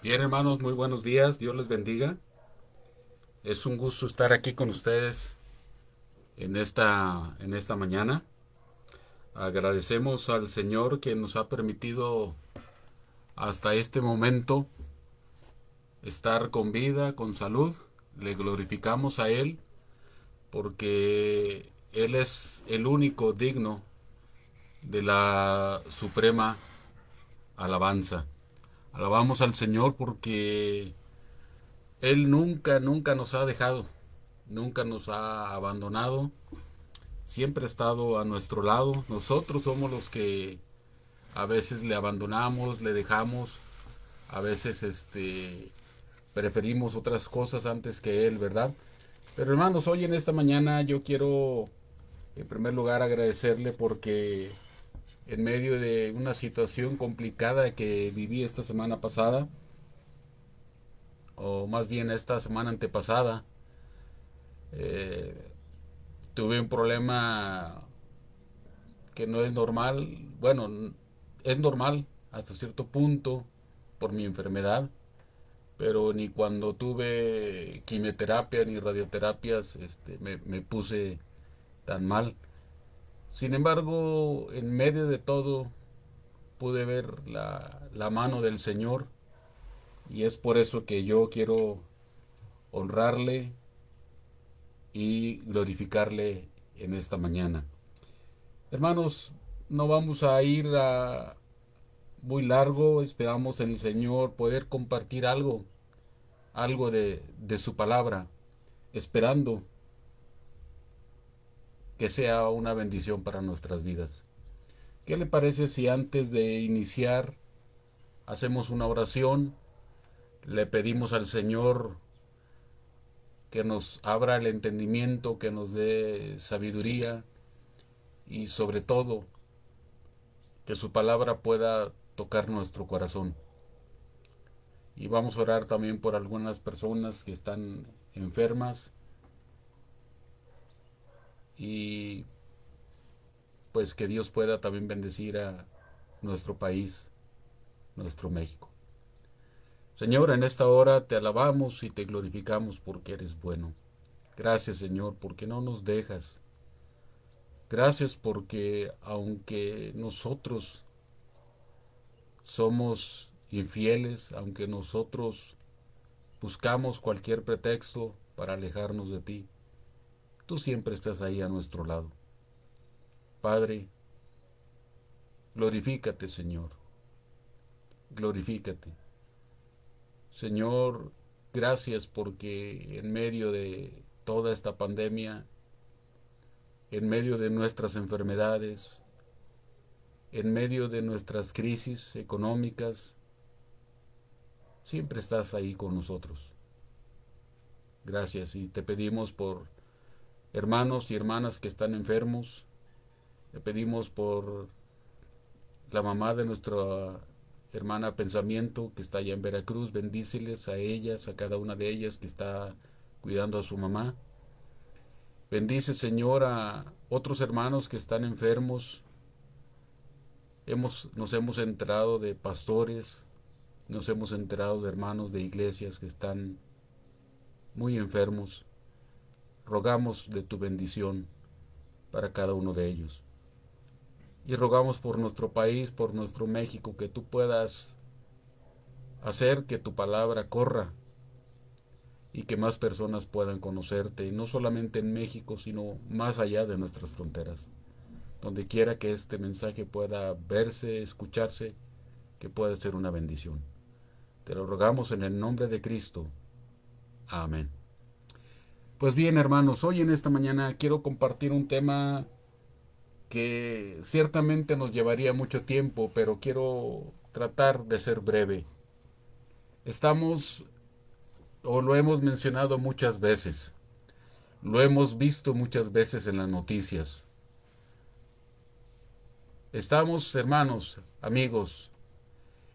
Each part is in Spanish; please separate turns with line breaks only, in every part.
Bien, hermanos, muy buenos días. Dios les bendiga. Es un gusto estar aquí con ustedes en esta mañana. Agradecemos al Señor que nos ha permitido hasta este momento estar con vida, con salud. Le glorificamos a Él porque Él es el único digno de la suprema alabanza. Alabamos al Señor porque Él nunca nos ha dejado, nunca nos ha abandonado, siempre ha estado a nuestro lado. Nosotros somos los que a veces le abandonamos, le dejamos, a veces preferimos otras cosas antes que Él, ¿verdad? Pero hermanos, hoy en esta mañana yo quiero en primer lugar agradecerle porque en medio de una situación complicada que viví esta semana pasada, o más bien esta semana antepasada, eh, tuve un problema que no es normal. Bueno, es normal hasta cierto punto por mi enfermedad, pero ni cuando tuve quimioterapia ni radioterapias me puse tan mal. Sin embargo, en medio de todo pude ver la mano del Señor, y es por eso que yo quiero honrarle y glorificarle en esta mañana. Hermanos, no vamos a ir muy largo. Esperamos en el Señor poder compartir algo de su palabra, esperando que sea una bendición para nuestras vidas. ¿Qué le parece si antes de iniciar hacemos una oración? Le pedimos al Señor que nos abra el entendimiento, que nos dé sabiduría y sobre todo que su palabra pueda tocar nuestro corazón. Y vamos a orar también por algunas personas que están enfermas, y pues que Dios pueda también bendecir a nuestro país, nuestro México. Señor, en esta hora te alabamos y te glorificamos porque eres bueno. Gracias, Señor, porque no nos dejas. Gracias porque aunque nosotros somos infieles, aunque nosotros buscamos cualquier pretexto para alejarnos de ti, tú siempre estás ahí a nuestro lado. Padre, glorifícate, Señor, glorifícate. Señor, gracias porque en medio de toda esta pandemia, en medio de nuestras enfermedades, en medio de nuestras crisis económicas, siempre estás ahí con nosotros. Gracias, y te pedimos por hermanos y hermanas que están enfermos. Te pedimos por la mamá de nuestra hermana Pensamiento, que está allá en Veracruz. Bendíceles a ellas, a cada una de ellas que está cuidando a su mamá. Bendice, Señor, a otros hermanos que están enfermos. Nos hemos enterado de pastores, nos hemos enterado de hermanos de iglesias que están muy enfermos. Rogamos de tu bendición para cada uno de ellos. Y rogamos por nuestro país, por nuestro México, que tú puedas hacer que tu palabra corra y que más personas puedan conocerte, y no solamente en México, sino más allá de nuestras fronteras. Donde quiera que este mensaje pueda verse, escucharse, que pueda ser una bendición. Te lo rogamos en el nombre de Cristo. Amén. Pues bien, hermanos, hoy en esta mañana quiero compartir un tema que ciertamente nos llevaría mucho tiempo, pero quiero tratar de ser breve. Estamos, o lo hemos mencionado muchas veces, lo hemos visto muchas veces en las noticias. Estamos, hermanos, amigos,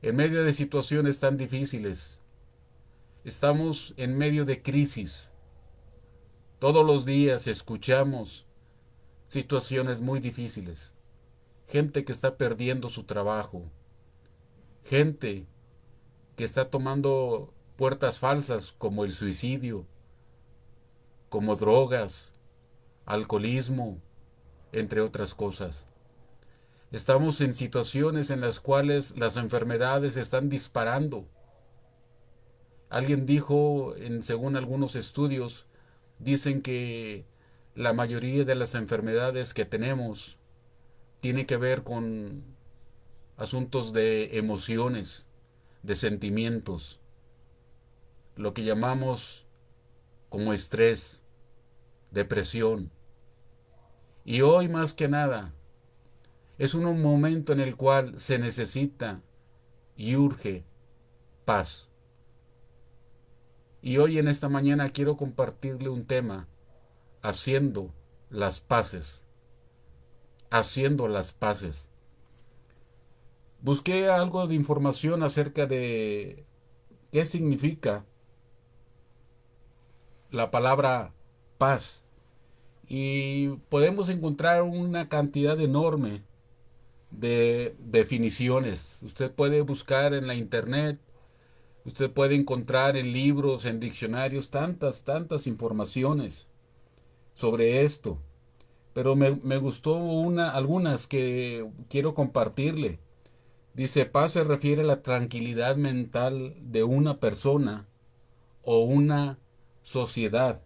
en medio de situaciones tan difíciles. Estamos en medio de crisis. Todos los días escuchamos situaciones muy difíciles. Gente que está perdiendo su trabajo. Gente que está tomando puertas falsas como el suicidio, como drogas, alcoholismo, entre otras cosas. Estamos en situaciones en las cuales las enfermedades están disparando. Alguien dijo, según algunos estudios, dicen que la mayoría de las enfermedades que tenemos tiene que ver con asuntos de emociones, de sentimientos, lo que llamamos como estrés, depresión. Y hoy más que nada es un momento en el cual se necesita y urge paz. Y hoy en esta mañana quiero compartirle un tema, haciendo las paces, haciendo las paces. Busqué algo de información acerca de qué significa la palabra paz y podemos encontrar una cantidad enorme de definiciones. Usted puede buscar en la internet, usted puede encontrar en libros, en diccionarios, tantas informaciones sobre esto. Pero me gustó algunas que quiero compartirle. Dice, paz se refiere a la tranquilidad mental de una persona o una sociedad.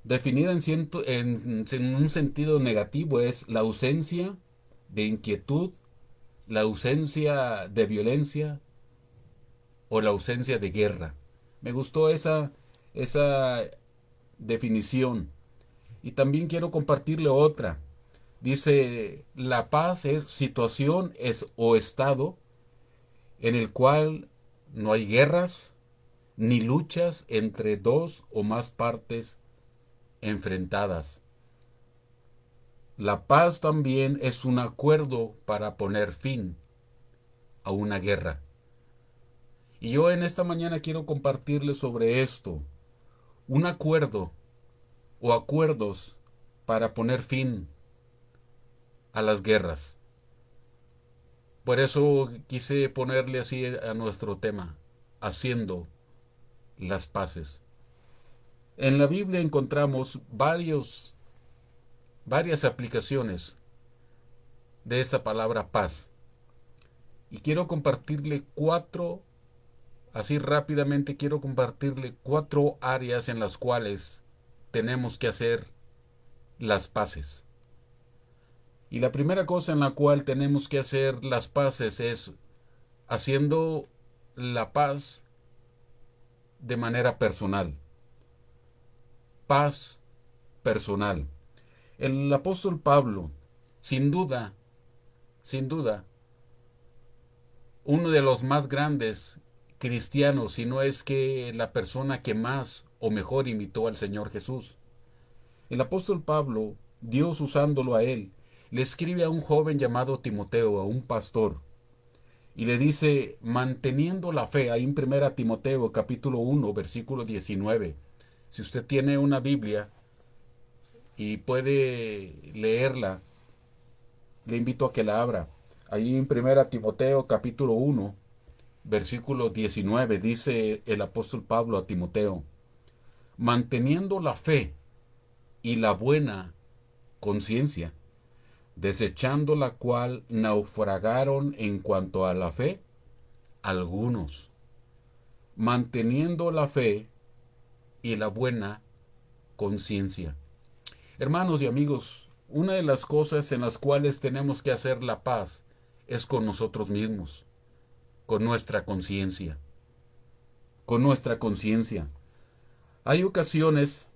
Definida en un sentido negativo es la ausencia de inquietud, la ausencia de violencia o la ausencia de guerra. Me gustó esa definición. Y también quiero compartirle otra. Dice, la paz es situación o estado en el cual no hay guerras ni luchas entre dos o más partes enfrentadas. La paz también es un acuerdo para poner fin a una guerra. Y yo en esta mañana quiero compartirles sobre esto, un acuerdo o acuerdos para poner fin a las guerras. Por eso quise ponerle así a nuestro tema, haciendo las paces. En la Biblia encontramos varias aplicaciones de esa palabra paz. Y quiero compartirle así rápidamente quiero compartirle 4 áreas en las cuales tenemos que hacer las paces. Y la primera cosa en la cual tenemos que hacer las paces es haciendo la paz de manera personal. Paz personal. El apóstol Pablo, sin duda, uno de los más grandes cristianos, si no es que la persona que más o mejor imitó al Señor Jesús. El apóstol Pablo, Dios usándolo a él, le escribe a un joven llamado Timoteo, a un pastor, y le dice, manteniendo la fe, ahí en 1 Timoteo capítulo 1, versículo 19. Si usted tiene una Biblia y puede leerla, le invito a que la abra. Ahí en 1 Timoteo capítulo 1, versículo 19, dice el apóstol Pablo a Timoteo, manteniendo la fe y la buena conciencia, desechando la cual naufragaron en cuanto a la fe algunos, manteniendo la fe y la buena conciencia. Hermanos y amigos, una de las cosas en las cuales tenemos que hacer la paz es con nosotros mismos, con nuestra conciencia, con nuestra conciencia. Hay ocasiones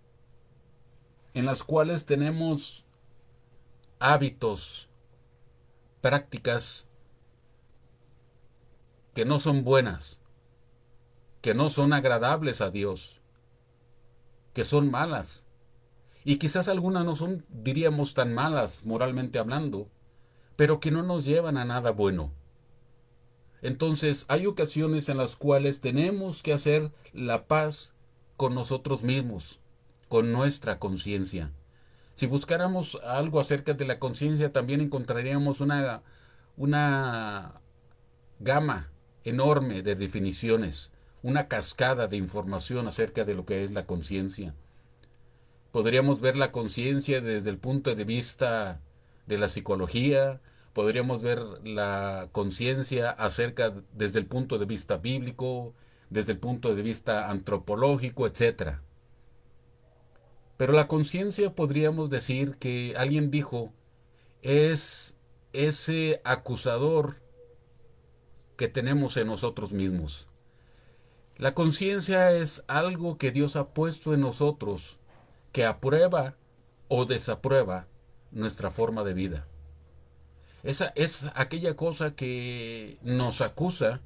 en las cuales tenemos hábitos, prácticas que no son buenas, que no son agradables a Dios, que son malas. Y quizás algunas no son, diríamos, tan malas moralmente hablando, pero que no nos llevan a nada bueno. Entonces hay ocasiones en las cuales tenemos que hacer la paz con nosotros mismos, con nuestra conciencia. Si buscáramos algo acerca de la conciencia, también encontraríamos una gama enorme de definiciones, una cascada de información acerca de lo que es la conciencia. Podríamos ver la conciencia desde el punto de vista de la psicología, podríamos ver la conciencia desde el punto de vista bíblico, desde el punto de vista antropológico, etcétera. Pero la conciencia podríamos decir que alguien dijo es ese acusador que tenemos en nosotros mismos. La conciencia es algo que Dios ha puesto en nosotros que aprueba o desaprueba nuestra forma de vida. Esa es aquella cosa que nos acusa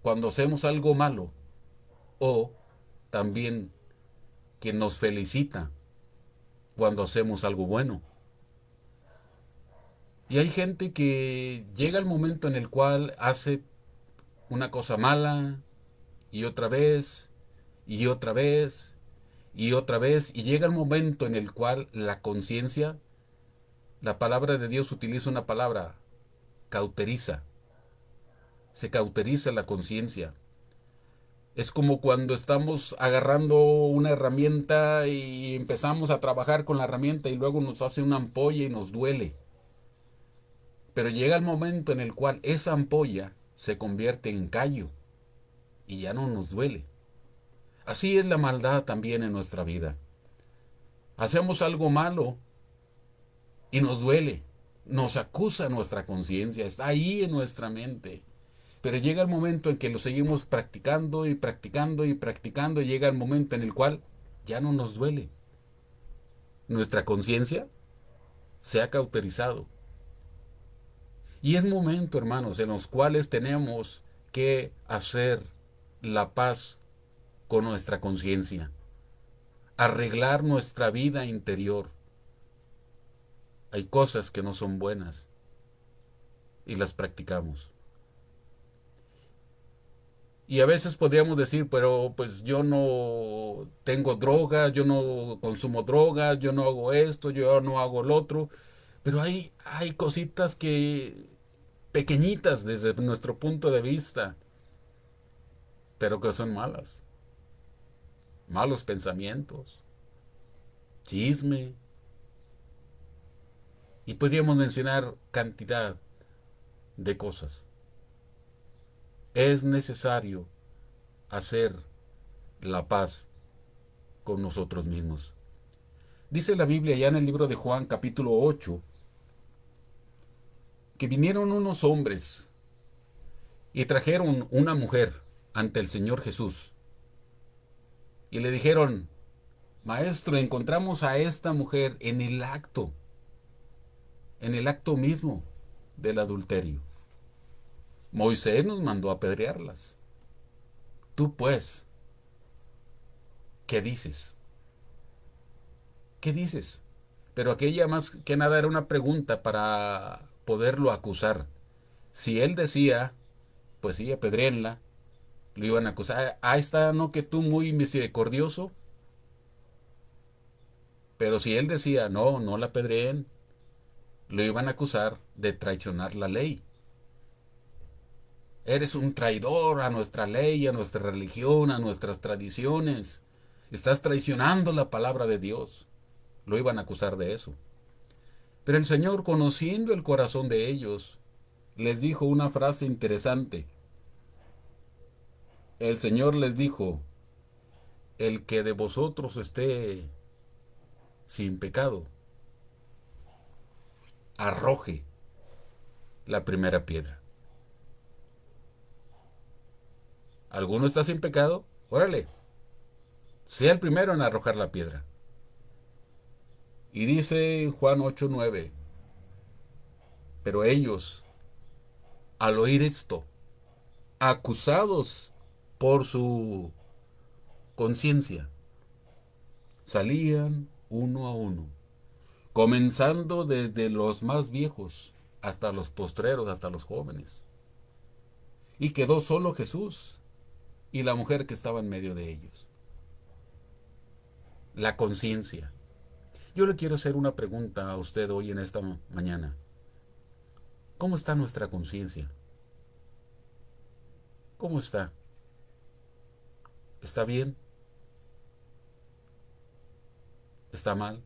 cuando hacemos algo malo o también que nos felicita cuando hacemos algo bueno. Y hay gente que llega el momento en el cual hace una cosa mala y otra vez y otra vez y otra vez y llega el momento en el cual la conciencia, la palabra de Dios utiliza una palabra, cauteriza. Se cauteriza la conciencia. Es como cuando estamos agarrando una herramienta y empezamos a trabajar con la herramienta y luego nos hace una ampolla y nos duele. Pero llega el momento en el cual esa ampolla se convierte en callo y ya no nos duele. Así es la maldad también en nuestra vida. Hacemos algo malo y nos duele. Nos acusa nuestra conciencia, está ahí en nuestra mente. Pero llega el momento en que lo seguimos practicando y practicando y practicando y llega el momento en el cual ya no nos duele. Nuestra conciencia se ha cauterizado. Y es momento, hermanos, en los cuales tenemos que hacer la paz con nuestra conciencia, arreglar nuestra vida interior. Hay cosas que no son buenas y las practicamos. Y a veces podríamos decir, pero pues yo no tengo drogas, yo no consumo drogas, yo no hago esto, yo no hago lo otro. Pero hay cositas que pequeñitas desde nuestro punto de vista, pero que son malas. Malos pensamientos, chisme. Y podríamos mencionar cantidad de cosas. Es necesario hacer la paz con nosotros mismos. Dice la Biblia ya en el libro de Juan capítulo 8 que vinieron unos hombres y trajeron una mujer ante el Señor Jesús y le dijeron, Maestro, encontramos a esta mujer en el acto mismo del adulterio. Moisés nos mandó a apedrearlas. Tú pues, ¿qué dices? ¿Qué dices? Pero aquella más que nada era una pregunta para poderlo acusar. Si él decía, pues sí, apedréenla, lo iban a acusar. Ahí está, ¿no? Que tú muy misericordioso. Pero si él decía, no, no la apedreen, lo iban a acusar de traicionar la ley. Eres un traidor a nuestra ley, a nuestra religión, a nuestras tradiciones. Estás traicionando la palabra de Dios. Lo iban a acusar de eso. Pero el Señor, conociendo el corazón de ellos, les dijo una frase interesante. El Señor les dijo, el que de vosotros esté sin pecado, arroje la primera piedra. ¿Alguno está sin pecado? Órale, sea el primero en arrojar la piedra. Y dice Juan 8:9, pero ellos, al oír esto, acusados por su conciencia, salían uno a uno, comenzando desde los más viejos hasta los postreros, hasta los jóvenes. Y quedó solo Jesús y la mujer que estaba en medio de ellos. La conciencia. Yo le quiero hacer una pregunta a usted hoy en esta mañana. ¿Cómo está nuestra conciencia? ¿Cómo está? ¿Está bien? ¿Está mal?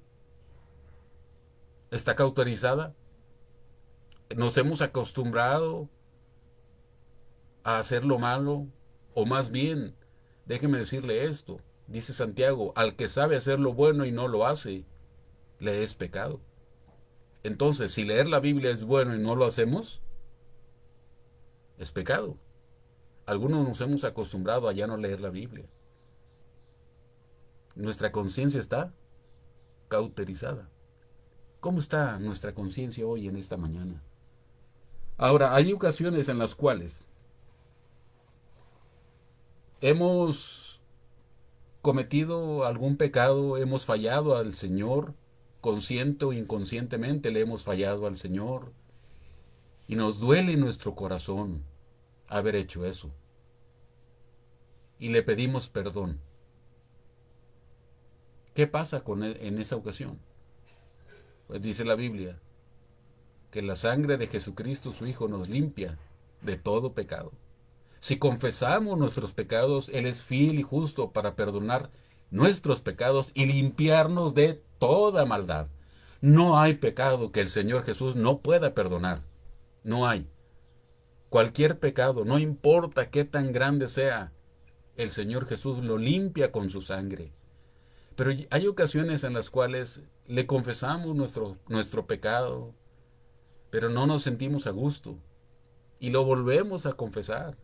¿Está cauterizada? ¿Nos hemos acostumbrado a hacer lo malo? O más bien, déjeme decirle esto, dice Santiago, al que sabe hacer lo bueno y no lo hace, le es pecado. Entonces, si leer la Biblia es bueno y no lo hacemos, es pecado. Algunos nos hemos acostumbrado a ya no leer la Biblia. Nuestra conciencia está cauterizada. ¿Cómo está nuestra conciencia hoy en esta mañana? Ahora, hay ocasiones en las cuales hemos cometido algún pecado, hemos fallado al Señor, consciente o inconscientemente le hemos fallado al Señor, y nos duele en nuestro corazón haber hecho eso, y le pedimos perdón. ¿Qué pasa en esa ocasión? Pues dice la Biblia que la sangre de Jesucristo su Hijo nos limpia de todo pecado. Si confesamos nuestros pecados, Él es fiel y justo para perdonar nuestros pecados y limpiarnos de toda maldad. No hay pecado que el Señor Jesús no pueda perdonar. No hay. Cualquier pecado, no importa qué tan grande sea, el Señor Jesús lo limpia con su sangre. Pero hay ocasiones en las cuales le confesamos nuestro pecado, pero no nos sentimos a gusto. Y lo volvemos a confesar.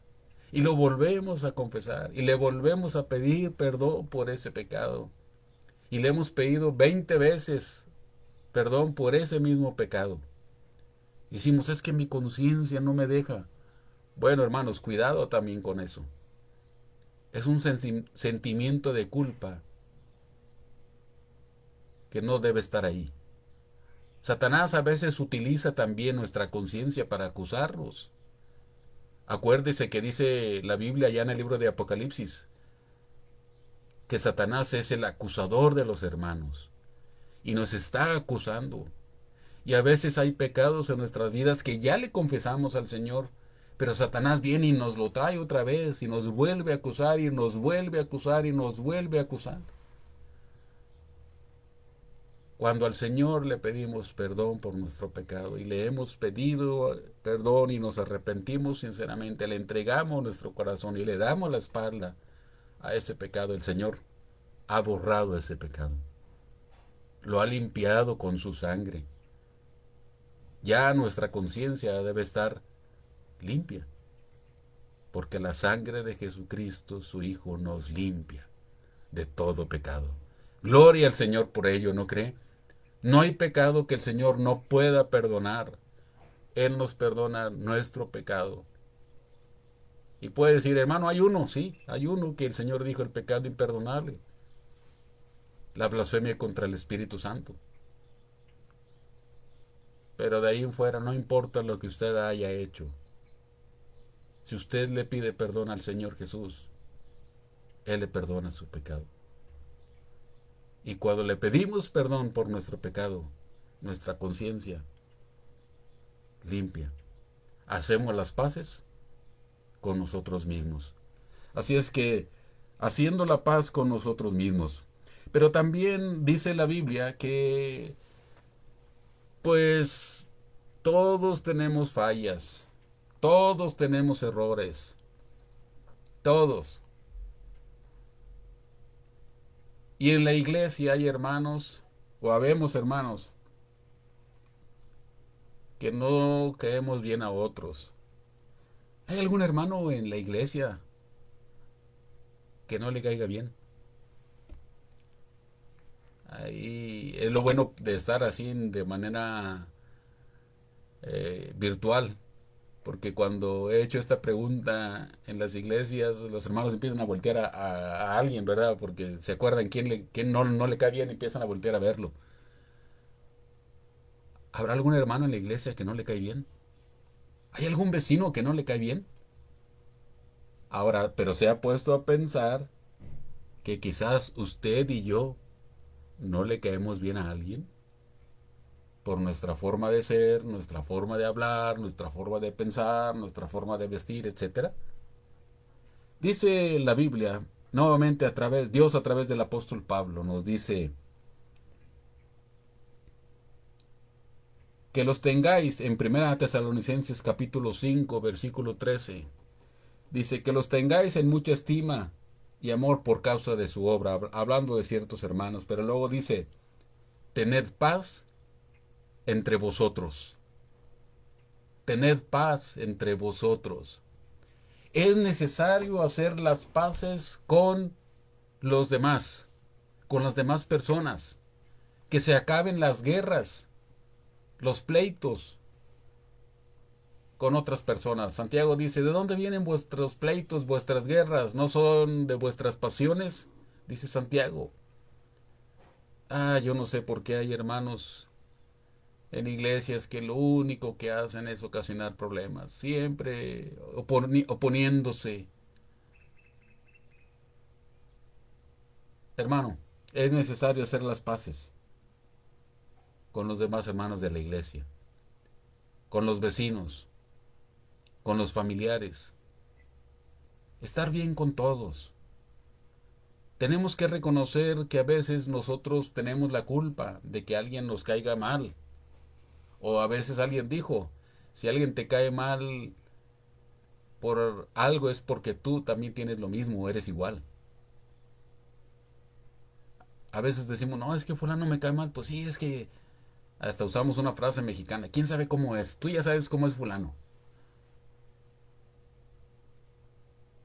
Y lo volvemos a confesar. Y le volvemos a pedir perdón por ese pecado. Y le hemos pedido 20 veces perdón por ese mismo pecado. Decimos, es que mi conciencia no me deja. Bueno, hermanos, cuidado también con eso. Es un sentimiento de culpa que no debe estar ahí. Satanás a veces utiliza también nuestra conciencia para acusarnos. Acuérdese que dice la Biblia ya en el libro de Apocalipsis, que Satanás es el acusador de los hermanos y nos está acusando. Y a veces hay pecados en nuestras vidas que ya le confesamos al Señor, pero Satanás viene y nos lo trae otra vez y nos vuelve a acusar y nos vuelve a acusar y nos vuelve a acusar. Cuando al Señor le pedimos perdón por nuestro pecado y le hemos pedido perdón y nos arrepentimos sinceramente, le entregamos nuestro corazón y le damos la espalda a ese pecado, el Señor ha borrado ese pecado. Lo ha limpiado con su sangre. Ya nuestra conciencia debe estar limpia, porque la sangre de Jesucristo, su Hijo, nos limpia de todo pecado. Gloria al Señor por ello, ¿no cree? No hay pecado que el Señor no pueda perdonar. Él nos perdona nuestro pecado. Y puede decir, hermano, hay uno, sí, hay uno que el Señor dijo, el pecado imperdonable, la blasfemia contra el Espíritu Santo. Pero de ahí en fuera no importa lo que usted haya hecho. Si usted le pide perdón al Señor Jesús, Él le perdona su pecado. Y cuando le pedimos perdón por nuestro pecado, nuestra conciencia limpia. Hacemos las paces con nosotros mismos. Así es que, haciendo la paz con nosotros mismos. Pero también dice la Biblia que, pues, todos tenemos fallas, todos tenemos errores, todos. Y en la iglesia hay hermanos, o habemos hermanos, que no caemos bien a otros. ¿Hay algún hermano en la iglesia que no le caiga bien? Ahí es lo bueno de estar así de manera virtual, porque cuando he hecho esta pregunta en las iglesias, los hermanos empiezan a voltear a alguien, ¿verdad? Porque se acuerdan quién no le cae bien y empiezan a voltear a verlo. ¿Habrá algún hermano en la iglesia que no le cae bien? ¿Hay algún vecino que no le cae bien? Ahora, pero se ha puesto a pensar que quizás usted y yo no le caemos bien a alguien por nuestra forma de ser, nuestra forma de hablar, nuestra forma de pensar, nuestra forma de vestir, etcétera. Dice la Biblia, nuevamente Dios a través del apóstol Pablo nos dice que los tengáis en Primera Tesalonicenses capítulo 5 versículo 13. Dice que los tengáis en mucha estima y amor por causa de su obra, hablando de ciertos hermanos, pero luego dice, tened paz entre vosotros, tened paz entre vosotros. Es necesario hacer las paces con los demás, con las demás personas, que se acaben las guerras, los pleitos con otras personas. Santiago dice, ¿de dónde vienen vuestros pleitos, vuestras guerras? ¿No son de vuestras pasiones? Dice Santiago. Yo no sé por qué hay hermanos en iglesias que lo único que hacen es ocasionar problemas, siempre oponiéndose. Hermano, es necesario hacer las paces con los demás hermanos de la iglesia, con los vecinos, con los familiares, estar bien con todos. Tenemos que reconocer que a veces nosotros tenemos la culpa de que alguien nos caiga mal. O a veces alguien dijo, si alguien te cae mal por algo es porque tú también tienes lo mismo, eres igual. A veces decimos, no, es que fulano me cae mal. Pues sí, es que hasta usamos una frase mexicana. ¿Quién sabe cómo es? Tú ya sabes cómo es fulano.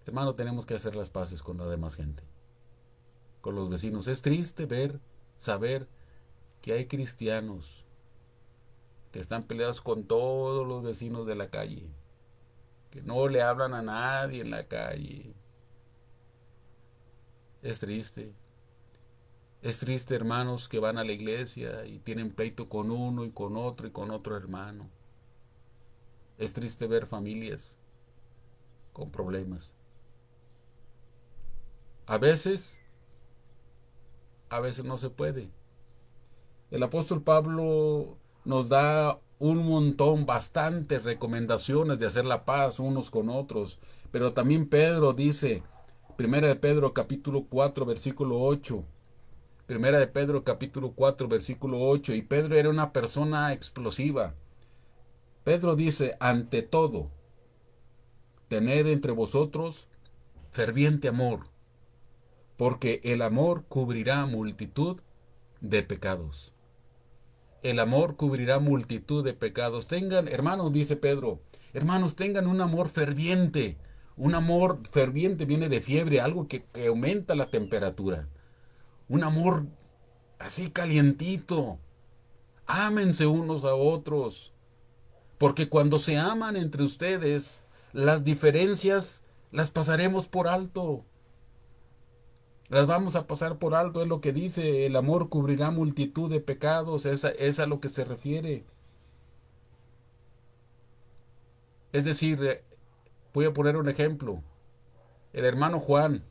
Hermano, tenemos que hacer las paces con la demás gente, con los vecinos. Es triste saber que hay cristianos que están peleados con todos los vecinos de la calle, que no le hablan a nadie en la calle. Es triste. Es triste, hermanos, que van a la iglesia y tienen pleito con uno y con otro y con otro hermano. Es triste ver familias con problemas. A veces, a veces no se puede. El apóstol Pablo nos da un montón, bastantes recomendaciones de hacer la paz unos con otros. Pero también Pedro dice, Primera de Pedro capítulo 4 versículo 8. Primera de Pedro capítulo 4 versículo 8. Y Pedro era una persona explosiva. Pedro dice, ante todo, tened entre vosotros ferviente amor, porque el amor cubrirá multitud de pecados. El amor cubrirá multitud de pecados. Tengan, hermanos, dice Pedro, hermanos, tengan un amor ferviente. Un amor ferviente viene de fiebre, algo que aumenta la temperatura. Un amor así calientito. Ámense unos a otros. Porque cuando se aman entre ustedes, las diferencias las pasaremos por alto. Las vamos a pasar por alto, es lo que dice, el amor cubrirá multitud de pecados, es a lo que se refiere. Es decir, voy a poner un ejemplo, el hermano Juan,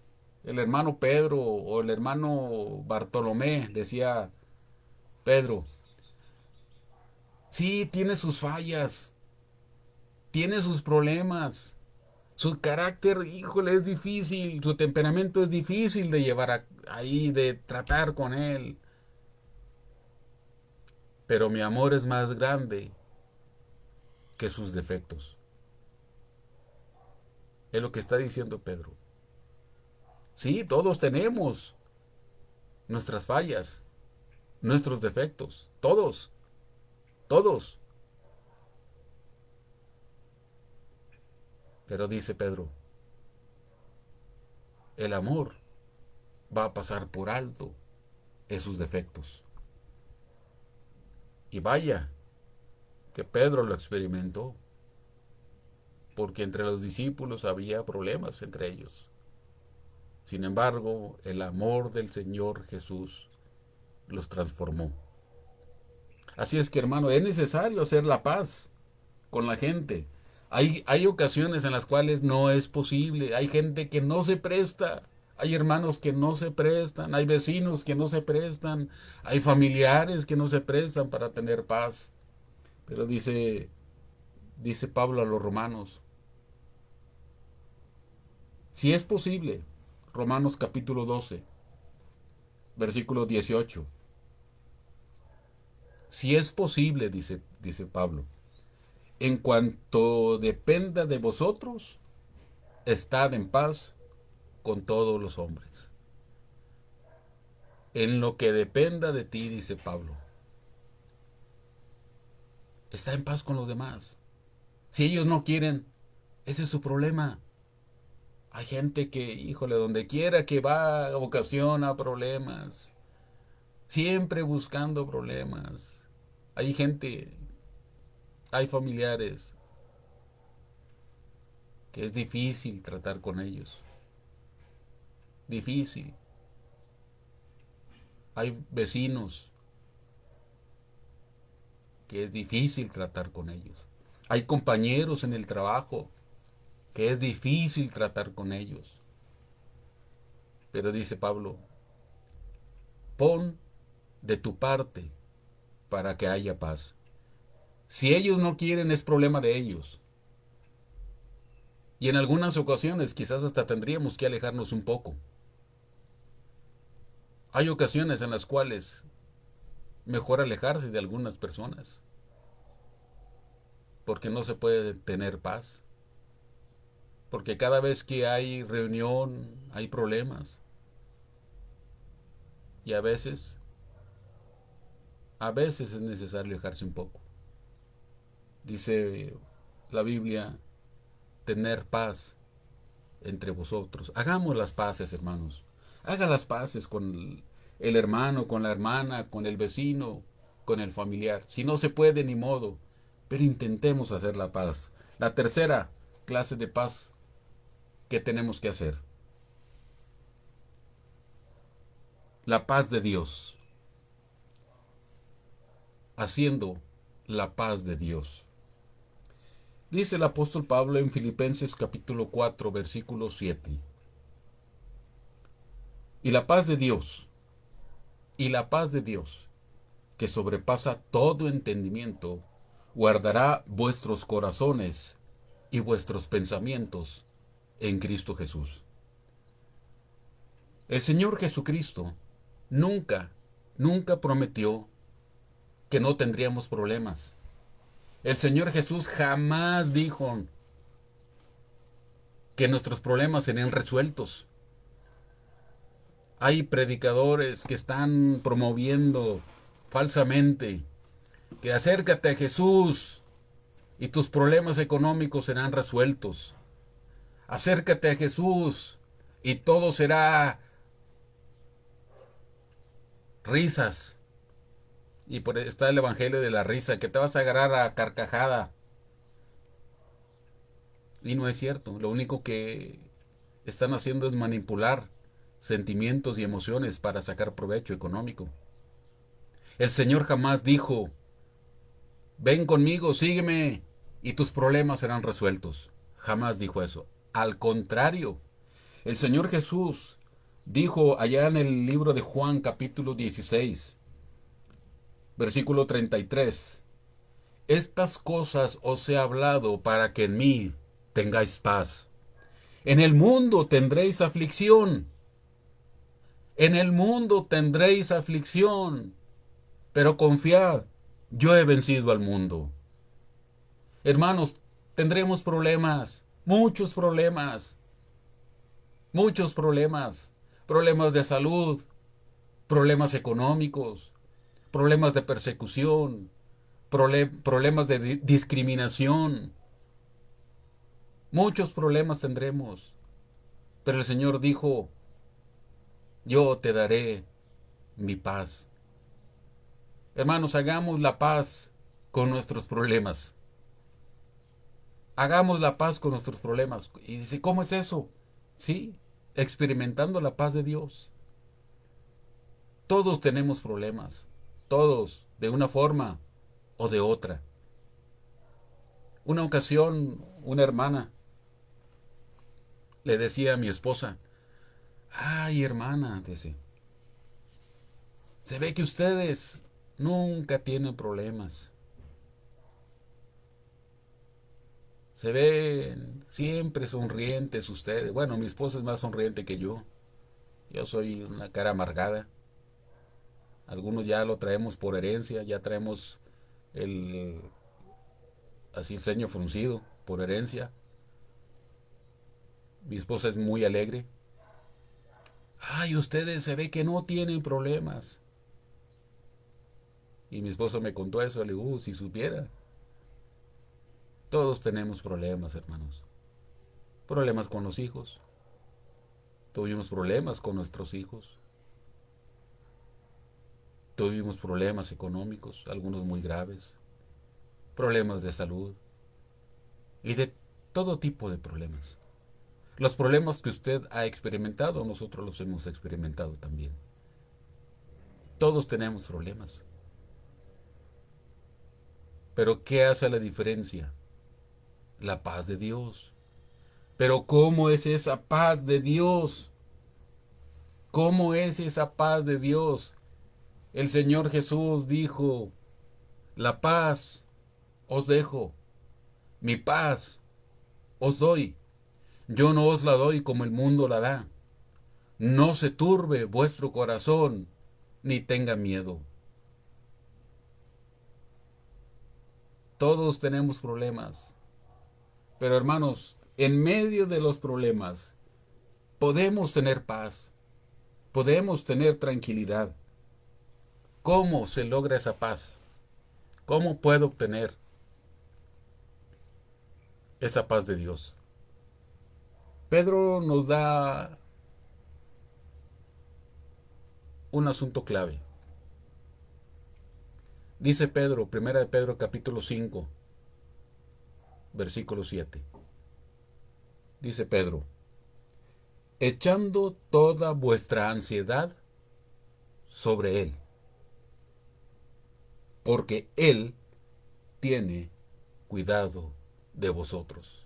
el hermano Pedro o el hermano Bartolomé, decía Pedro, sí, tiene sus fallas, tiene sus problemas, su carácter, híjole, es difícil, su temperamento es difícil de llevar ahí, de tratar con él, pero mi amor es más grande que sus defectos. Es lo que está diciendo Pedro. Sí, todos tenemos nuestras fallas, nuestros defectos, todos, todos. Pero dice Pedro, el amor va a pasar por alto esos defectos. Y vaya que Pedro lo experimentó, porque entre los discípulos había problemas entre ellos. Sin embargo, el amor del Señor Jesús los transformó. Así es que, hermano, es necesario hacer la paz con la gente. Hay ocasiones en las cuales no es posible. Hay gente que no se presta. Hay hermanos que no se prestan. Hay vecinos que no se prestan. Hay familiares que no se prestan para tener paz. Pero dice Pablo a los romanos, Si es posible, Romanos capítulo 12, versículo 18. Si es posible, dice Pablo, en cuanto dependa de vosotros, estad en paz con todos los hombres. En lo que dependa de ti, dice Pablo, está en paz con los demás. Si ellos no quieren, ese es su problema. Hay gente que, híjole, donde quiera que va, ocasiona problemas. Siempre buscando problemas. Hay gente, hay familiares que es difícil tratar con ellos. Difícil. Hay vecinos que es difícil tratar con ellos. Hay compañeros en el trabajo que es difícil tratar con ellos. Pero dice Pablo, pon de tu parte para que haya paz. Si ellos no quieren, es problema de ellos. Y en algunas ocasiones quizás hasta tendríamos que alejarnos un poco. Hay ocasiones en las cuales mejor alejarse de algunas personas, porque no se puede tener paz. Porque cada vez que hay reunión hay problemas. Y a veces es necesario alejarse un poco. Dice la Biblia, tener paz entre vosotros. Hagamos las paces, hermanos. Haga las paces con el hermano, con la hermana, con el vecino, con el familiar. Si no se puede, ni modo. Pero intentemos hacer la paz. La tercera clase de paz que tenemos que hacer. La paz de Dios. Haciendo la paz de Dios. Dice el apóstol Pablo en Filipenses capítulo 4, versículo 7. Y la paz de Dios, y la paz de Dios, que sobrepasa todo entendimiento, guardará vuestros corazones y vuestros pensamientos en Cristo Jesús. El Señor Jesucristo nunca, nunca prometió que no tendríamos problemas. El Señor Jesús jamás dijo que nuestros problemas serían resueltos. Hay predicadores que están promoviendo falsamente que acércate a Jesús y tus problemas económicos serán resueltos. Acércate a Jesús y todo será risas. Y por está el evangelio de la risa, que te vas a agarrar a carcajada. Y no es cierto. Lo único que están haciendo es manipular sentimientos y emociones para sacar provecho económico. El Señor jamás dijo, ven conmigo, sígueme y tus problemas serán resueltos. Jamás dijo eso. Al contrario, el Señor Jesús dijo allá en el libro de Juan capítulo 16, versículo 33, estas cosas os he hablado para que en mí tengáis paz. En el mundo tendréis aflicción. En el mundo tendréis aflicción. Pero confiad, yo he vencido al mundo. Hermanos, tendremos problemas, muchos problemas, muchos problemas. Problemas de salud, problemas económicos, problemas de persecución, problemas de discriminación. Muchos problemas tendremos. Pero el Señor dijo, yo te daré mi paz. Hermanos, hagamos la paz con nuestros problemas. Hagamos la paz con nuestros problemas. Y dice, ¿cómo es eso? Sí, experimentando la paz de Dios. Todos tenemos problemas. Todos, de una forma o de otra. Una ocasión, una hermana le decía a mi esposa, ay, hermana, dice, se ve que ustedes nunca tienen problemas. Se ven siempre sonrientes ustedes. Bueno, mi esposa es más sonriente que yo. Yo soy una cara amargada. Algunos ya lo traemos por herencia, ya traemos el así el ceño fruncido por herencia. Mi esposa es muy alegre. Ay, ustedes se ve que no tienen problemas. Y mi esposo me contó eso, le digo, si supiera. Todos tenemos problemas, hermanos. Problemas con los hijos. Tuvimos problemas con nuestros hijos. Tuvimos problemas económicos, algunos muy graves. Problemas de salud. Y de todo tipo de problemas. Los problemas que usted ha experimentado, nosotros los hemos experimentado también. Todos tenemos problemas. Pero ¿qué hace la diferencia? La paz de Dios. Pero ¿cómo es esa paz de Dios? ¿Cómo es esa paz de Dios? El Señor Jesús dijo, la paz os dejo, mi paz os doy. Yo no os la doy como el mundo la da. No se turbe vuestro corazón, ni tenga miedo. Todos tenemos problemas. Pero hermanos, en medio de los problemas, podemos tener paz. Podemos tener tranquilidad. ¿Cómo se logra esa paz? ¿Cómo puedo obtener esa paz de Dios? Pedro nos da un asunto clave. Dice Pedro, primera de Pedro capítulo 5, versículo 7. Dice Pedro, echando toda vuestra ansiedad sobre Él, porque Él tiene cuidado de vosotros.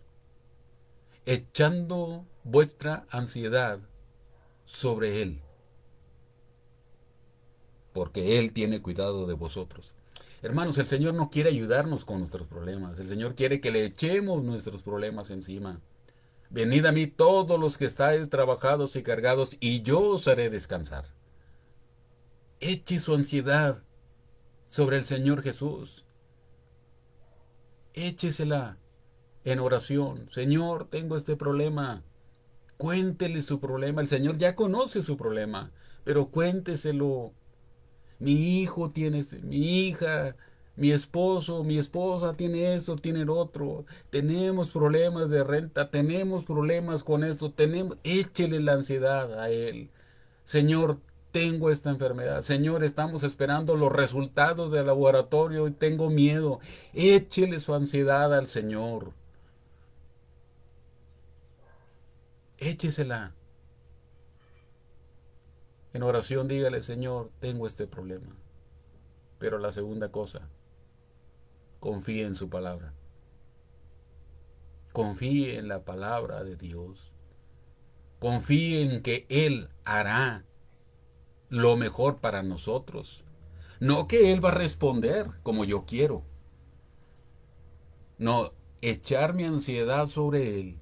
Echando vuestra ansiedad sobre Él, porque Él tiene cuidado de vosotros. Hermanos, el Señor no quiere ayudarnos con nuestros problemas. El Señor quiere que le echemos nuestros problemas encima. Venid a mí todos los que estáis trabajados y cargados, y yo os haré descansar. Eche su ansiedad sobre el Señor Jesús. Échesela en oración. Señor, tengo este problema. Cuéntele su problema. El Señor ya conoce su problema, pero cuénteselo. Mi hijo tiene, mi hija, mi esposo, mi esposa tiene eso, tiene el otro. Tenemos problemas de renta, tenemos problemas con esto, échele la ansiedad a Él. Señor, tengo esta enfermedad. Señor, estamos esperando los resultados del laboratorio y tengo miedo. Échele su ansiedad al Señor. Échesela. En oración dígale, Señor, tengo este problema. Pero la segunda cosa, confíe en su palabra. Confíe en la palabra de Dios. Confíe en que Él hará lo mejor para nosotros. No que Él va a responder como yo quiero. No, echar mi ansiedad sobre Él.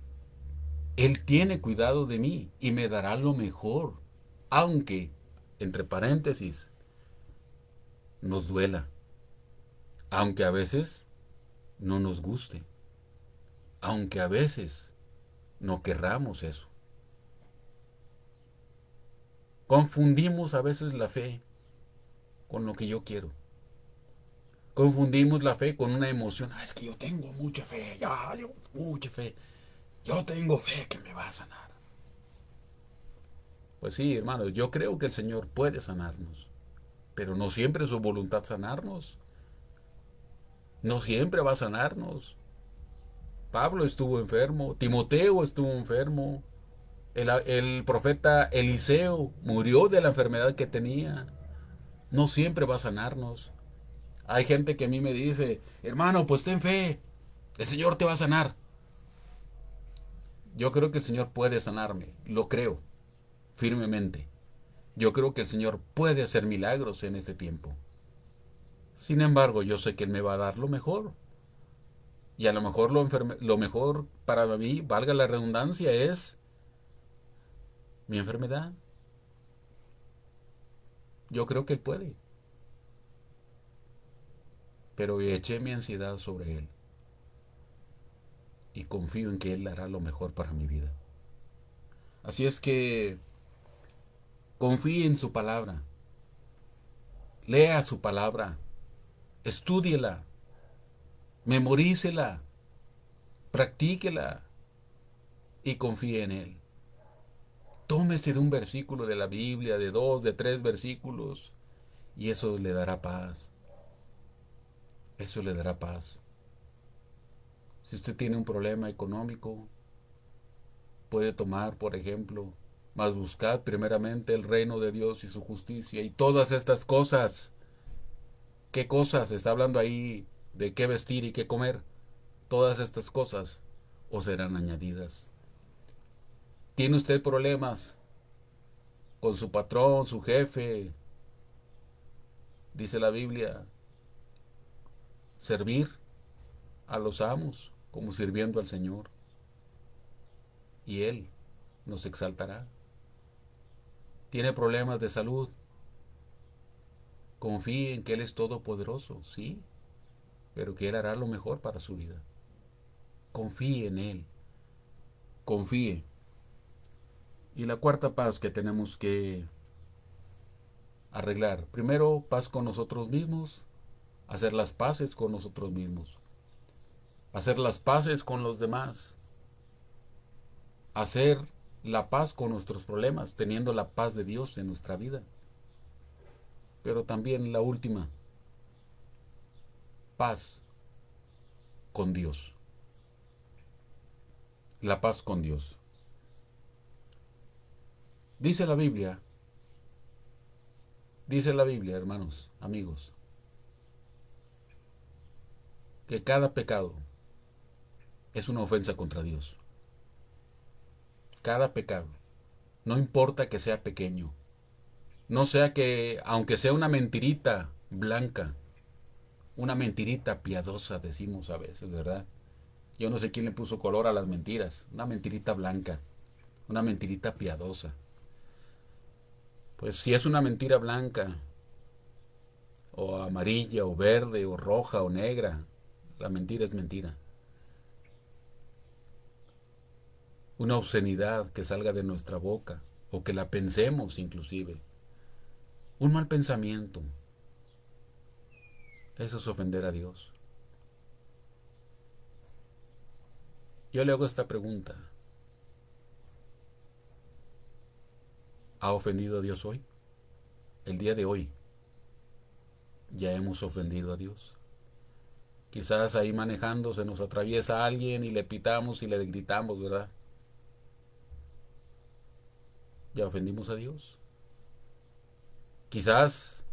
Él tiene cuidado de mí y me dará lo mejor. Aunque, entre paréntesis, nos duela. Aunque a veces no nos guste. Aunque a veces no querramos eso. Confundimos a veces la fe con lo que yo quiero. Confundimos la fe con una emoción. Es que yo tengo mucha fe, mucha fe. Yo tengo fe que me va a sanar. Pues sí, hermano, yo creo que el Señor puede sanarnos. Pero no siempre es su voluntad sanarnos. No siempre va a sanarnos. Pablo estuvo enfermo, Timoteo estuvo enfermo, el profeta Eliseo murió de la enfermedad que tenía. No siempre va a sanarnos. Hay gente que a mí me dice, hermano, pues ten fe, el Señor te va a sanar. Yo creo que el Señor puede sanarme, lo creo firmemente. Yo creo que el Señor puede hacer milagros en este tiempo. Sin embargo, yo sé que Él me va a dar lo mejor. Y a lo mejor lo mejor para mí, valga la redundancia, es mi enfermedad. Yo creo que Él puede, pero eché mi ansiedad sobre Él y confío en que Él hará lo mejor para mi vida. Así es que confíe en su palabra, lea su palabra, estúdiela, memorícela, practíquela y confíe en Él. Tómese de un versículo de la Biblia, de dos, de tres versículos, y eso le dará paz. Eso le dará paz. Si usted tiene un problema económico, puede tomar, por ejemplo, mas buscad primeramente el reino de Dios y su justicia y todas estas cosas. ¿Qué cosas? Está hablando ahí de qué vestir y qué comer. Todas estas cosas os serán añadidas. ¿Tiene usted problemas con su patrón, su jefe? Dice la Biblia, servir a los amos como sirviendo al Señor. Y Él nos exaltará. ¿Tiene problemas de salud? Confíe en que Él es todopoderoso, sí, pero que Él hará lo mejor para su vida. Confíe en Él, confíe. Y la cuarta paz que tenemos que arreglar. Primero, paz con nosotros mismos, hacer las paces con nosotros mismos, hacer las paces con los demás, hacer la paz con nuestros problemas, teniendo la paz de Dios en nuestra vida. Pero también la última, paz con Dios. La paz con Dios. Dice la Biblia, hermanos, amigos, que cada pecado es una ofensa contra Dios. Cada pecado. No importa que sea pequeño. No sea que, aunque sea una mentirita blanca, una mentirita piadosa, decimos a veces, ¿verdad? Yo no sé quién le puso color a las mentiras. Una mentirita blanca, una mentirita piadosa. Pues si es una mentira blanca, o amarilla, o verde, o roja, o negra, la mentira es mentira. Una obscenidad que salga de nuestra boca, o que la pensemos inclusive. Un mal pensamiento, eso es ofender a Dios. Yo le hago esta pregunta. ¿Ha ofendido a Dios hoy? El día de hoy ya hemos ofendido a Dios. Quizás ahí manejando se nos atraviesa alguien y le pitamos y le gritamos, ¿verdad? Ya ofendimos a Dios. Quizás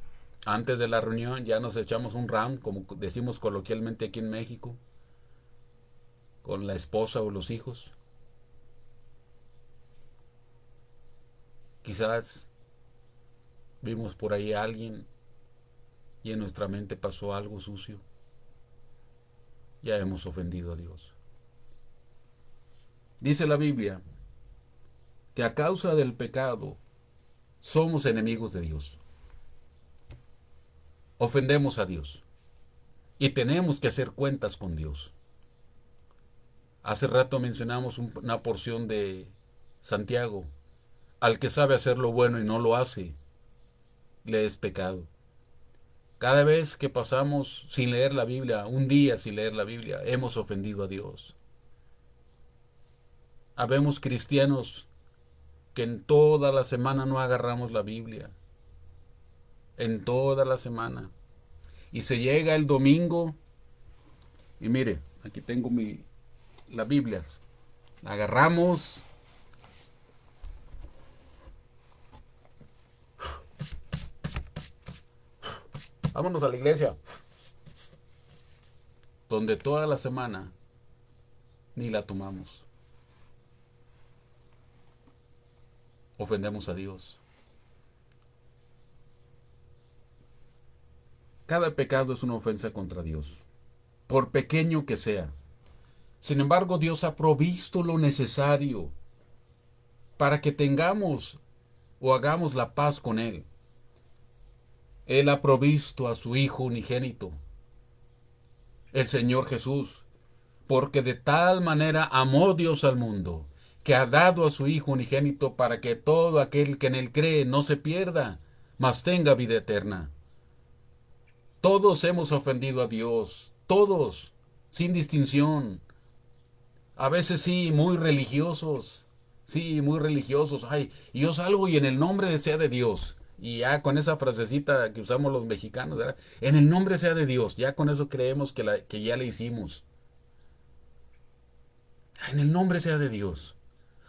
antes de la reunión ya nos echamos un round, como decimos coloquialmente aquí en México, con la esposa o los hijos. Quizás vimos por ahí a alguien y en nuestra mente pasó algo sucio. Ya hemos ofendido a Dios. Dice la Biblia que a causa del pecado somos enemigos de Dios. Ofendemos a Dios y tenemos que hacer cuentas con Dios. Hace rato mencionamos una porción de Santiago. Al que sabe hacer lo bueno y no lo hace, le es pecado. Cada vez que pasamos sin leer la Biblia, un día sin leer la Biblia, hemos ofendido a Dios. Habemos cristianos que en toda la semana no agarramos la Biblia. En toda la semana. Y se llega el domingo y mire, aquí tengo la Biblia. La agarramos. Vámonos a la iglesia. Donde toda la semana ni la tomamos. Ofendemos a Dios. Cada pecado es una ofensa contra Dios, por pequeño que sea. Sin embargo, Dios ha provisto lo necesario para que tengamos o hagamos la paz con Él. Él ha provisto a su Hijo unigénito, el Señor Jesús, porque de tal manera amó Dios al mundo, que ha dado a su Hijo unigénito para que todo aquel que en Él cree no se pierda, mas tenga vida eterna. Todos hemos ofendido a Dios, todos, sin distinción. A veces sí, muy religiosos. Sí, muy religiosos. Ay, y yo salgo y en el nombre sea de Dios. Y ya con esa frasecita que usamos los mexicanos, ¿verdad? En el nombre sea de Dios. Ya con eso creemos que ya le hicimos. En el nombre sea de Dios.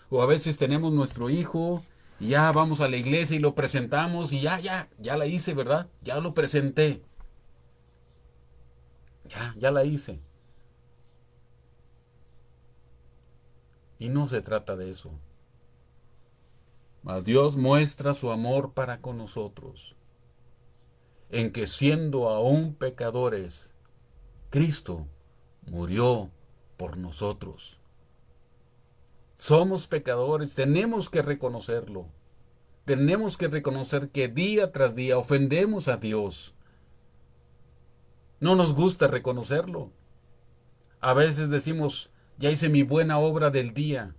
O a veces tenemos nuestro hijo y ya vamos a la iglesia y lo presentamos y ya la hice, ¿verdad? Ya lo presenté. Ya la hice. Y no se trata de eso. Mas Dios muestra su amor para con nosotros, en que siendo aún pecadores, Cristo murió por nosotros. Somos pecadores, tenemos que reconocerlo. Tenemos que reconocer que día tras día ofendemos a Dios. No nos gusta reconocerlo. A veces decimos, ya hice mi buena obra del día,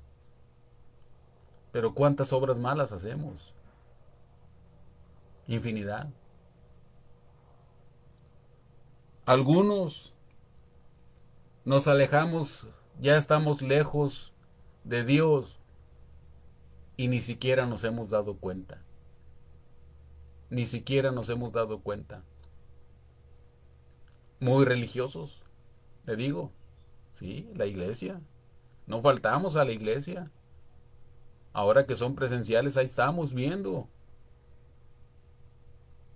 pero ¿cuántas obras malas hacemos? Infinidad. Algunos nos alejamos, ya estamos lejos de Dios y ni siquiera nos hemos dado cuenta. Ni siquiera nos hemos dado cuenta. Muy religiosos, le digo. Sí, la iglesia. No faltamos a la iglesia. Ahora que son presenciales, ahí estamos viendo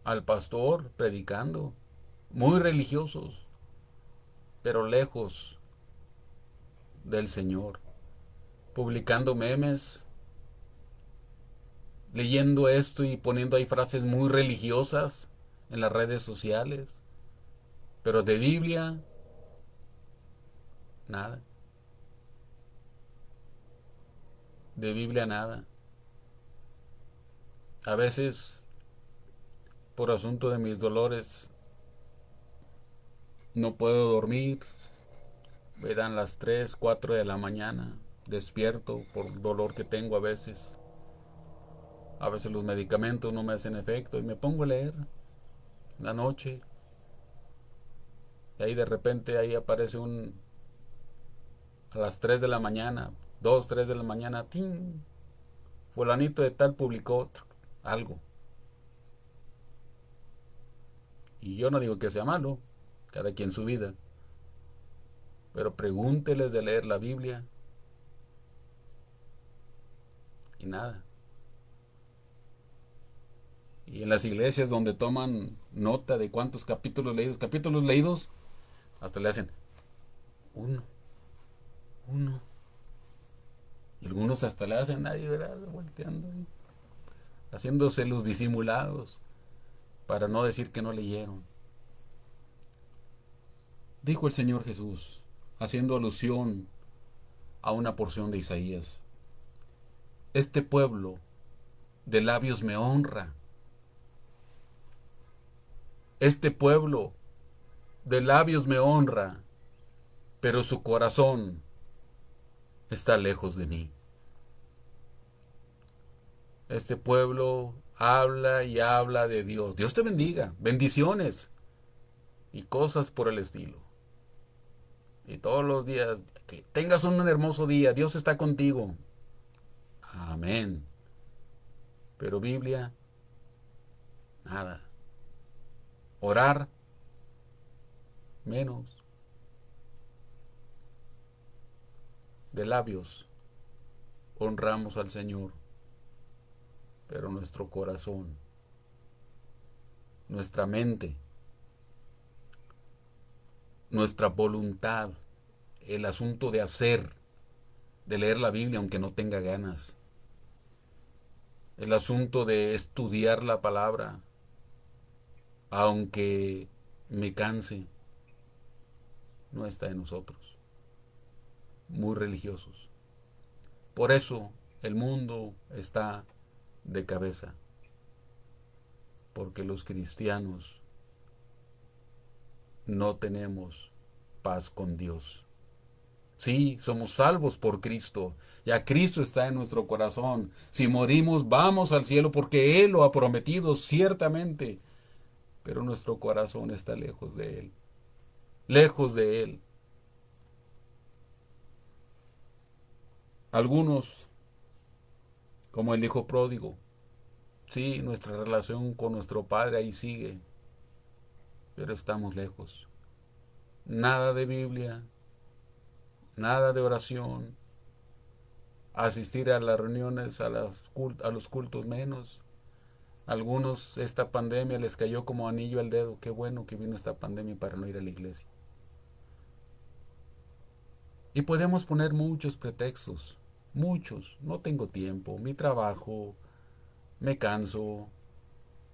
al pastor predicando. Muy religiosos, pero lejos del Señor. Publicando memes, leyendo esto y poniendo ahí frases muy religiosas en las redes sociales. Pero de Biblia, nada. De Biblia, nada. A veces, por asunto de mis dolores, no puedo dormir. Me dan las 3 4 de la mañana. Despierto por el dolor que tengo a veces. A veces los medicamentos no me hacen efecto y me pongo a leer en la noche. Y ahí de repente ahí aparece a las 3 de la mañana, 2 3 de la mañana, ¡ting! Fulanito de tal publicó algo. Y yo no digo que sea malo, cada quien su vida. Pero pregúnteles de leer la Biblia y nada. Y en las iglesias donde toman nota de cuántos capítulos leídos, hasta le hacen uno, uno. Y algunos hasta le hacen nadie, ¿verdad? Volteando ahí, haciéndose los disimulados para no decir que no leyeron. Dijo el Señor Jesús, haciendo alusión a una porción de Isaías: este pueblo de labios me honra. Este pueblo de labios me honra, pero su corazón está lejos de mí. Este pueblo habla y habla de Dios. Dios te bendiga, bendiciones y cosas por el estilo. Y todos los días, que tengas un hermoso día, Dios está contigo. Amén. Pero Biblia, nada. Orar, menos. De labios honramos al Señor, pero nuestro corazón, nuestra mente, nuestra voluntad, el asunto de hacer, de leer la Biblia aunque no tenga ganas, el asunto de estudiar la palabra aunque me canse, no está en nosotros. muy religiosos. Por eso el mundo está de cabeza, porque los cristianos no tenemos paz con Dios. Sí, somos salvos por Cristo. Ya Cristo está en nuestro corazón. Si morimos, vamos al cielo porque Él lo ha prometido ciertamente. Pero nuestro corazón está lejos de Él. Lejos de Él. Algunos, como el hijo pródigo, sí, nuestra relación con nuestro Padre ahí sigue, pero estamos lejos. Nada de Biblia, nada de oración, asistir a las reuniones, a los cultos menos. Algunos esta pandemia les cayó como anillo al dedo. Qué bueno que vino esta pandemia para no ir a la iglesia. Y podemos poner muchos pretextos, muchos. No tengo tiempo, mi trabajo, me canso,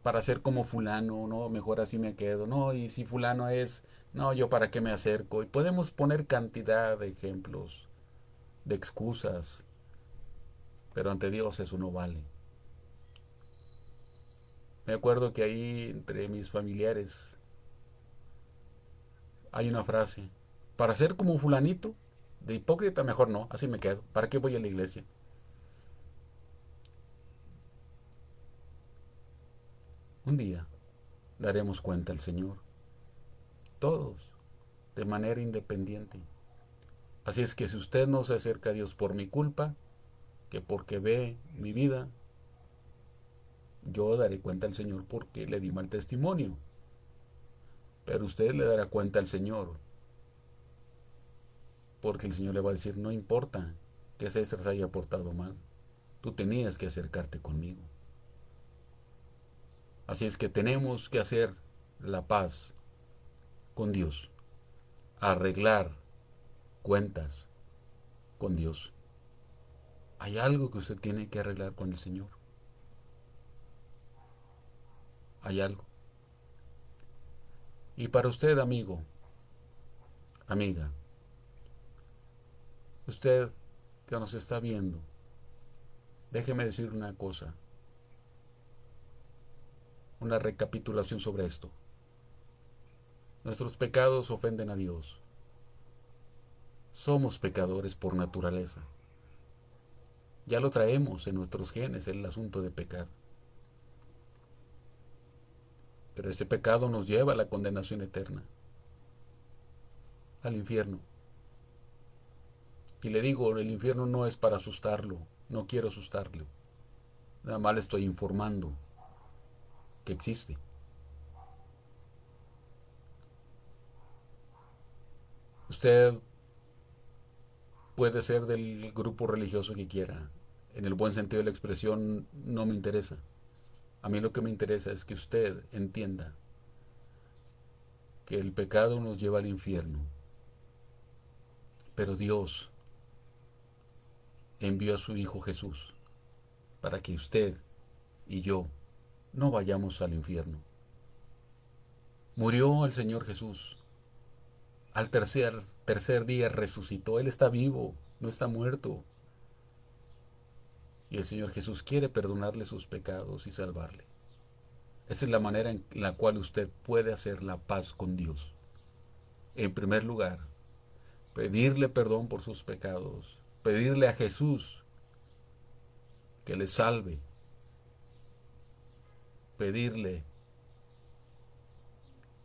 para ser como fulano, no, mejor así me quedo, no, y si fulano es, no, yo para qué me acerco. Y podemos poner cantidad de ejemplos, de excusas, pero ante Dios eso no vale. Me acuerdo que ahí entre mis familiares hay una frase, para ser como fulanito, de hipócrita mejor no, así me quedo, ¿para qué voy a la iglesia? Un día daremos cuenta al Señor, todos, de manera independiente. Así es que si usted no se acerca a Dios por mi culpa, que porque ve mi vida, yo daré cuenta al Señor porque le di mal testimonio. Pero usted le dará cuenta al Señor porque el Señor le va a decir, no importa que César se haya portado mal, tú tenías que acercarte conmigo. Así es que tenemos que hacer la paz con Dios, arreglar cuentas con Dios. Hay algo que usted tiene que arreglar con el Señor. Hay algo. Y para usted, amigo, amiga, usted que nos está viendo, déjeme decir una cosa, una recapitulación sobre esto. Nuestros pecados ofenden a Dios. Somos pecadores por naturaleza. Ya lo traemos en nuestros genes el asunto de pecar. Pero ese pecado nos lleva a la condenación eterna, al infierno. Y le digo, el infierno no es para asustarlo, no quiero asustarle. Nada más le estoy informando que existe. Usted puede ser del grupo religioso que quiera. En el buen sentido de la expresión no me interesa. A mí lo que me interesa es que usted entienda que el pecado nos lleva al infierno. Pero Dios envió a su Hijo Jesús para que usted y yo no vayamos al infierno. Murió el Señor Jesús. Al tercer día resucitó. Él está vivo, no está muerto. Y el Señor Jesús quiere perdonarle sus pecados y salvarle. Esa es la manera en la cual usted puede hacer la paz con Dios. En primer lugar, pedirle perdón por sus pecados, pedirle a Jesús que le salve, pedirle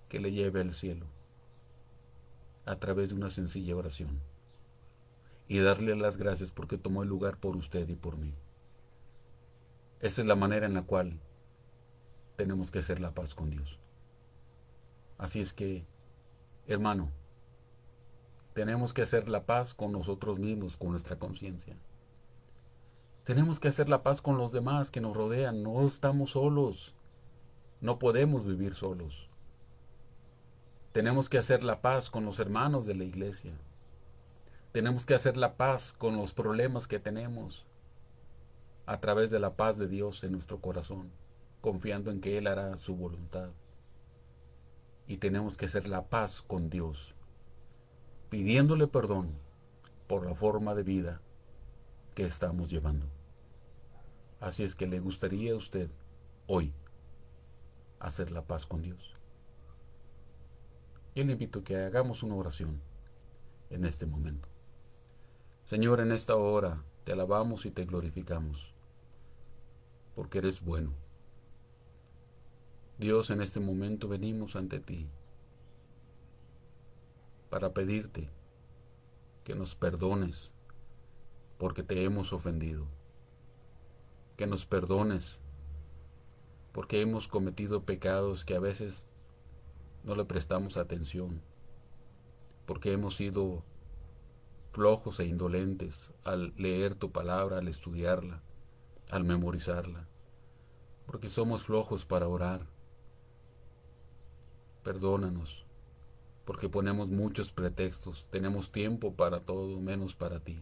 que le lleve al cielo a través de una sencilla oración y darle las gracias porque tomó el lugar por usted y por mí. Esa es la manera en la cual tenemos que hacer la paz con Dios. Así es que, hermano, tenemos que hacer la paz con nosotros mismos, con nuestra conciencia. Tenemos que hacer la paz con los demás que nos rodean. No estamos solos. No podemos vivir solos. Tenemos que hacer la paz con los hermanos de la iglesia. Tenemos que hacer la paz con los problemas que tenemos a través de la paz de Dios en nuestro corazón, confiando en que Él hará su voluntad. Y tenemos que hacer la paz con Dios, pidiéndole perdón por la forma de vida que estamos llevando. Así es que le gustaría a usted hoy hacer la paz con Dios. Yo le invito a que hagamos una oración en este momento. Señor, en esta hora te alabamos y te glorificamos, porque eres bueno. Dios, en este momento venimos ante ti para pedirte que nos perdones porque te hemos ofendido, que nos perdones porque hemos cometido pecados que a veces no le prestamos atención, porque hemos sido flojos e indolentes al leer tu palabra, al estudiarla, al memorizarla, porque somos flojos para orar. Perdónanos, porque ponemos muchos pretextos, tenemos tiempo para todo menos para ti.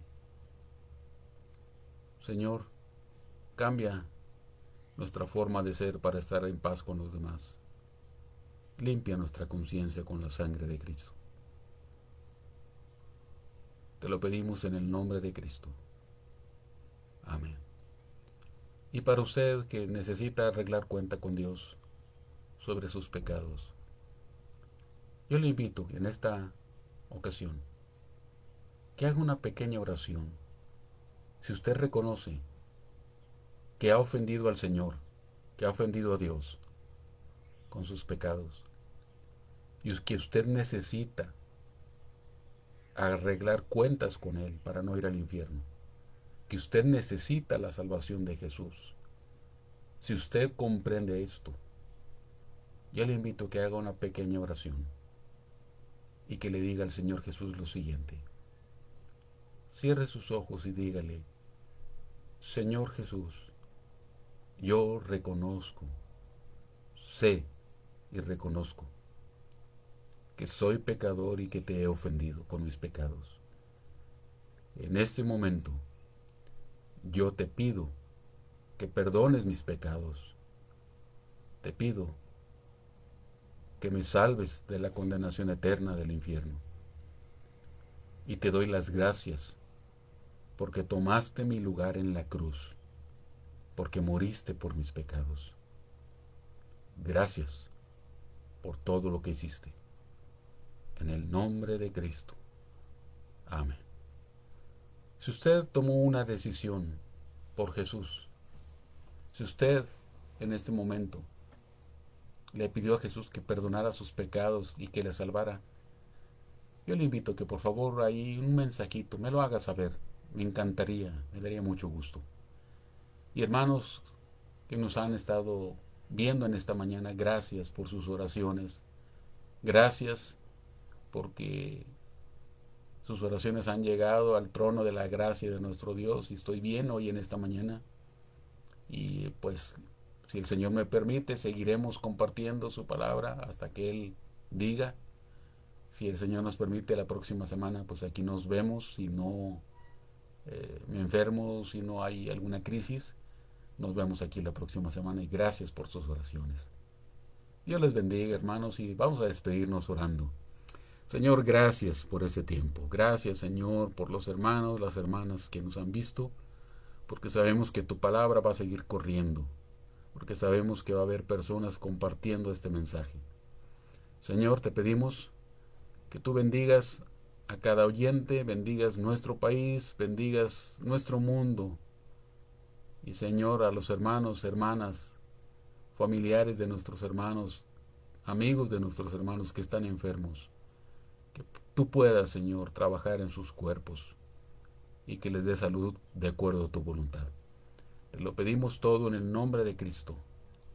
Señor, cambia nuestra forma de ser para estar en paz con los demás. Limpia nuestra conciencia con la sangre de Cristo. Te lo pedimos en el nombre de Cristo. Amén. Y para usted que necesita arreglar cuenta con Dios sobre sus pecados, yo le invito en esta ocasión que haga una pequeña oración. Si usted reconoce que ha ofendido al Señor, que ha ofendido a Dios con sus pecados, y que usted necesita arreglar cuentas con Él para no ir al infierno, que usted necesita la salvación de Jesús. Si usted comprende esto, yo le invito a que haga una pequeña oración y que le diga al Señor Jesús lo siguiente. Cierre sus ojos y dígale: Señor Jesús, yo reconozco, sé y reconozco que soy pecador y que te he ofendido con mis pecados. En este momento, yo te pido que perdones mis pecados. Te pido que me salves de la condenación eterna del infierno. Y te doy las gracias porque tomaste mi lugar en la cruz, porque moriste por mis pecados. Gracias por todo lo que hiciste. En el nombre de Cristo. Amén. Si usted tomó una decisión por Jesús, si usted en este momento le pidió a Jesús que perdonara sus pecados y que le salvara, yo le invito a que por favor ahí un mensajito me lo haga saber. Me encantaría, me daría mucho gusto. Y hermanos que nos han estado viendo en esta mañana, gracias por sus oraciones. Gracias porque sus oraciones han llegado al trono de la gracia de nuestro Dios y estoy bien hoy en esta mañana. Y pues, si el Señor me permite, seguiremos compartiendo su palabra hasta que Él diga. Si el Señor nos permite, la próxima semana, pues aquí nos vemos. Si no me enfermo, si no hay alguna crisis, nos vemos aquí la próxima semana. Y gracias por sus oraciones. Dios les bendiga, hermanos, y vamos a despedirnos orando. Señor, gracias por este tiempo. Gracias, Señor, por los hermanos, las hermanas que nos han visto, porque sabemos que tu palabra va a seguir corriendo, porque sabemos que va a haber personas compartiendo este mensaje. Señor, te pedimos que tú bendigas a cada oyente, bendigas nuestro país, bendigas nuestro mundo. Y Señor, a los hermanos, hermanas, familiares de nuestros hermanos, amigos de nuestros hermanos que están enfermos, que tú puedas, Señor, trabajar en sus cuerpos y que les dé salud de acuerdo a tu voluntad. Te lo pedimos todo en el nombre de Cristo.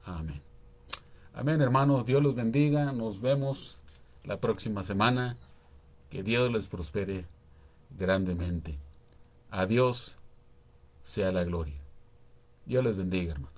Amén. Amén, hermanos. Dios los bendiga. Nos vemos la próxima semana. Que Dios les prospere grandemente. A Dios sea la gloria. Dios les bendiga, hermanos.